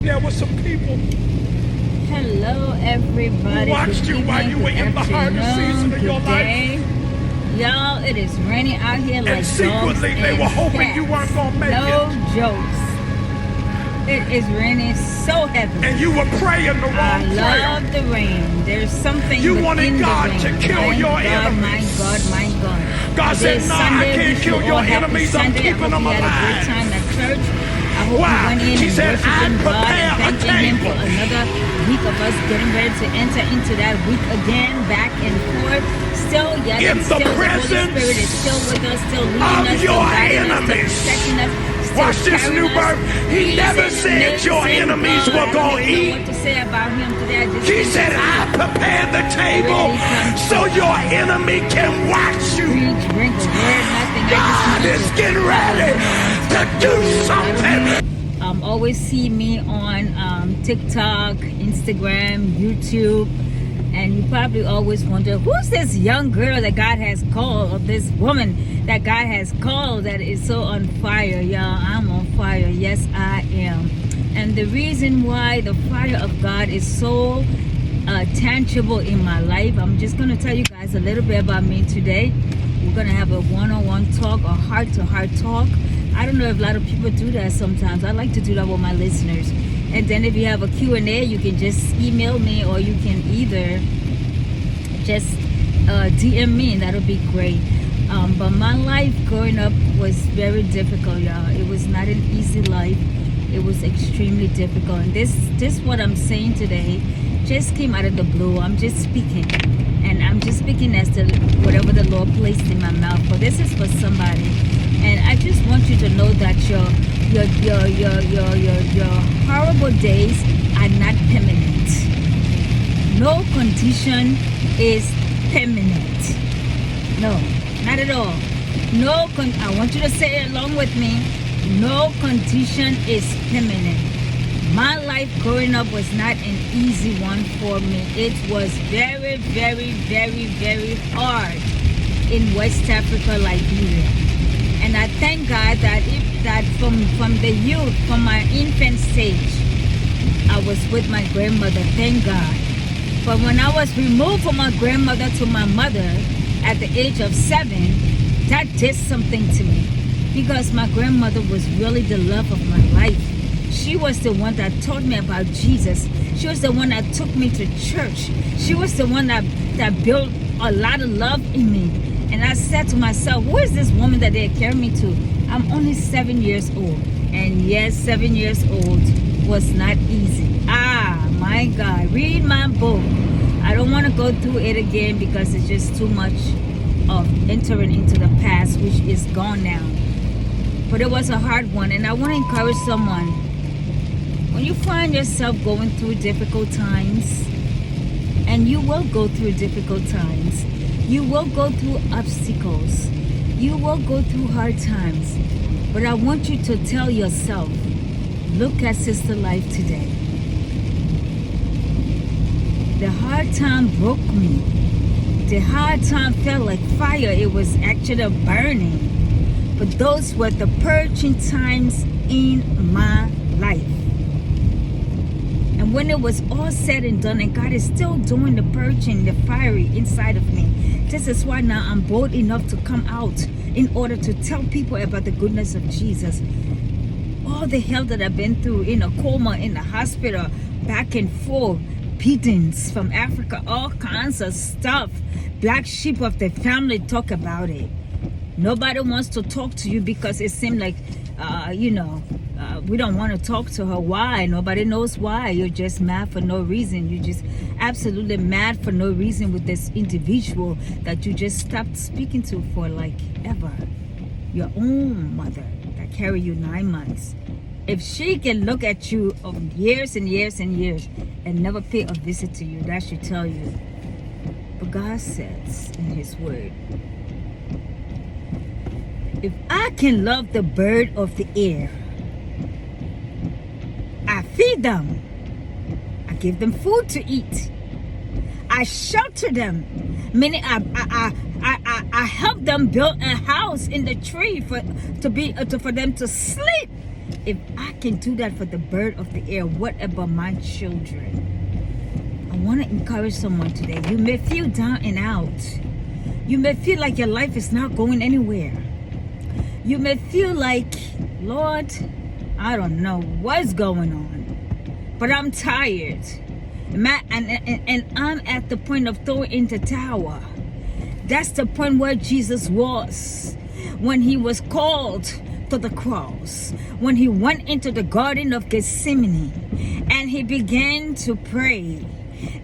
There were some people Hello, everybody. who watched you while you were in the hardest season of your life. Y'all, it is raining out here like And secretly, they were hoping you weren't going to make no it. jokes. It is raining so heavy. And you were praying the wrong prayer. I love the rain. There's something You within wanted God the rain. to kill your enemies. My God. God said, "No, I can't kill your enemies. I'm keeping them alive. I hope you had a great alive." time at church. I hope Why? you went in He and said, worshiping "I God prepare and a thanking Him for table." another week of us getting ready to enter into that week again, back and forth. Still, yes, In and still the the Holy presence Spirit is still with us, still leading of us, still your guiding us, still enemies. protecting us. Watch this new birth. He never said your enemies were going to eat. What to say about Him today? He said, "I prepared the table so your enemy can watch you." Preach, drink, or word, nothing. God is getting ready to do something. Always see me on TikTok, Instagram, YouTube, and you probably always wonder, who's this young girl that God has called, or this woman that God has called that is so on fire? Y'all, I'm on fire. Yes, I am. And the reason why the fire of God is so tangible in my life, I'm just going to tell you guys a little bit about me today. We're going to have a one-on-one talk, a heart-to-heart talk. I don't know if a lot of people do that sometimes. I like to do that with my listeners. And then if you have a Q&A, you can just email me, or you can either just DM me, and that'll be great. But my life growing up was very difficult, y'all. It was not an easy life. It was extremely difficult. And this what I'm saying today just came out of the blue. I'm just speaking. And I'm just speaking as to whatever the Lord placed in my mouth. But this is for somebody. And I just want you to know that your horrible days are not permanent. No condition is permanent. No, not at all. I want you to say it along with me. No condition is permanent. My life growing up was not an easy one for me. It was very, very, very, very hard in West Africa, Liberia. And I thank God that from the youth, from my infant stage, I was with my grandmother. Thank God. But when I was removed from my grandmother to my mother at the age of 7, that did something to me, because my grandmother was really the love of my life. She was the one that taught me about Jesus. She was the one that took me to church. She was the one that built a lot of love in me. And I said to myself, who is this woman that they carry me to? I'm only 7 years old. And yes, 7 years old was not easy. My God. Read my book. I don't want to go through it again, because it's just too much of entering into the past, which is gone now. But it was a hard one. And I want to encourage someone. When you find yourself going through difficult times, and you will go through difficult times, you will go through obstacles, you will go through hard times, but I want you to tell yourself, look at Sister Life today. The hard time broke me. The hard time felt like fire. It was actually burning. But those were the purging times in my life. And when it was all said and done, and God is still doing the purging, the fiery inside of me, this is why now I'm bold enough to come out in order to tell people about the goodness of Jesus. All the hell that I've been through, in a coma, in the hospital, back and forth, beatings from Africa, all kinds of stuff. Black sheep of the family talk about it. Nobody wants to talk to you because it seemed like, we don't want to talk to her. Why? Nobody knows why. You're just mad for no reason. You're just absolutely mad for no reason with this individual that you just stopped speaking to for like ever. Your own mother that carried you 9 months. If she can look at you of years and years and years and never pay a visit to you, that should tell you. But God says in His Word, if I can love the bird of the air, I feed them, I give them food to eat, I shelter them, meaning I help them build a house in the tree for them to sleep if I can do that for the bird of the air, what about my children? I want to encourage someone today. You may feel down and out. You may feel like your life is not going anywhere. You may feel like, Lord, I don't know what's going on, but I'm tired. And I'm at the point of throwing in the towel. That's the point where Jesus was when he was called to the cross, when he went into the Garden of Gethsemane and he began to pray.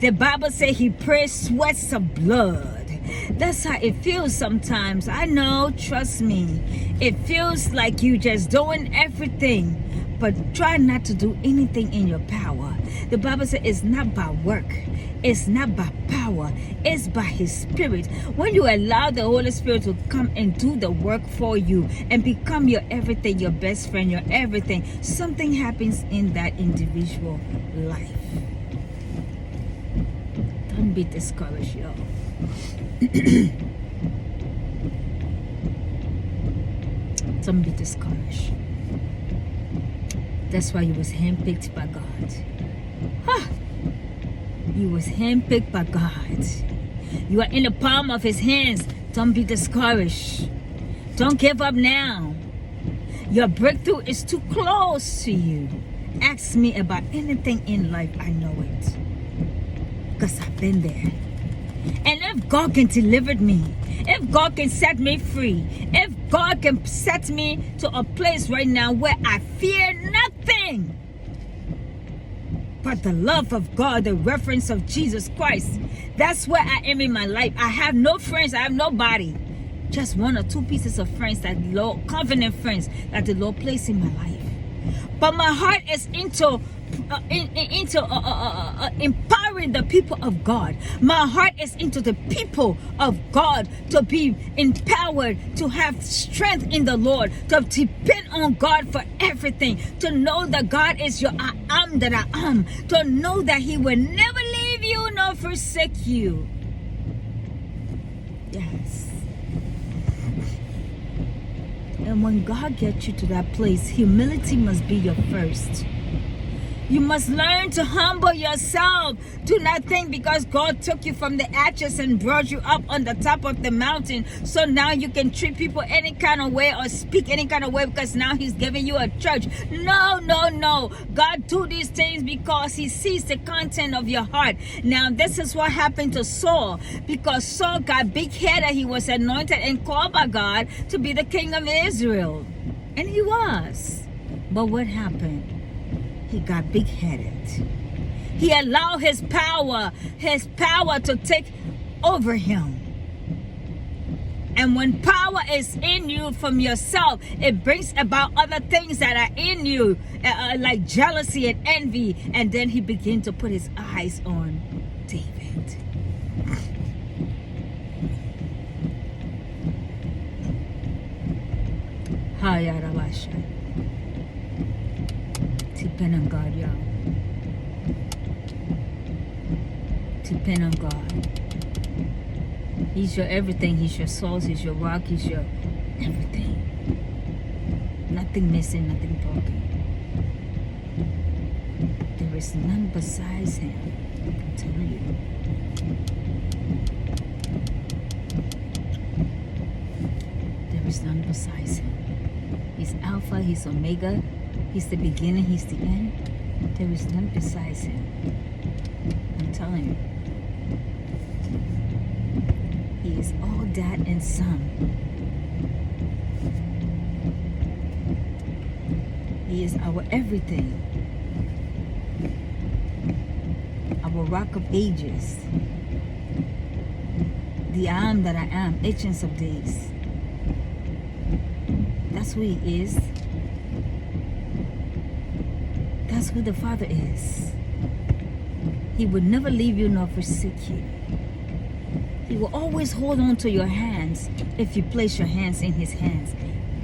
The Bible says he prayed sweats of blood. That's how it feels sometimes. I know, trust me. It feels like you just doing everything, but try not to do anything in your power. The Bible says it's not by work. It's not by power. It's by his spirit. When you allow the Holy Spirit to come and do the work for you and become your everything, your best friend, your everything, something happens in that individual life. Don't be discouraged, y'all. Don't be discouraged. That's why you was handpicked by God. You was handpicked by God. You are in the palm of his hands. Don't be discouraged. Don't give up now. Your breakthrough is too close to you. Ask me about anything in life. I know it. Because I've been there. And if God can deliver me, if God can set me free, if God can set me to a place right now where I fear nothing but the love of God, the reference of Jesus Christ, that's where I am in my life. I have no friends. I have nobody. Just one or two pieces of friends, that Lord, covenant friends that the Lord placed in my life. But my heart is into empowering the people of God. My heart is into the people of God to be empowered, to have strength in the Lord, to depend on God for everything, to know that God is your I am that I am, to know that he will never leave you nor forsake you. Yes. And when God gets you to that place, humility must be your first. You must learn to humble yourself. Do not think because God took you from the ashes and brought you up on the top of the mountain, so now you can treat people any kind of way or speak any kind of way because now he's giving you a church. No, no, no. God do these things because he sees the content of your heart. Now, this is what happened to Saul, because Saul got big-headed. He was anointed and called by God to be the king of Israel. And he was. But what happened? He got big-headed. He allowed his power to take over him. And when power is in you from yourself, it brings about other things that are in you, like jealousy and envy. And then he began to put his eyes on David. Hayarabasha. Depend on God, y'all. Depend on God. He's your everything. He's your source. He's your rock. He's your everything. Nothing missing, nothing broken. There is none besides him. I'm telling you. There is none besides him. He's Alpha. He's Omega. He's the beginning, he's the end. There is none besides him. I'm telling you. He is all that and some. He is our everything. Our rock of ages. The I am that I am, Ancients of Days. That's who he is. That's who the Father is. He would never leave you nor forsake you. He will always hold on to your hands if you place your hands in his hands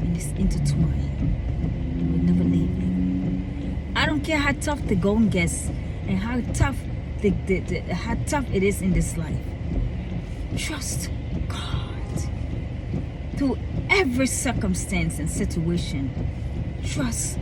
and it's intertwined. He will never leave you. I don't care how tough the going gets and how tough how tough it is in this life. Trust God through every circumstance and situation. Trust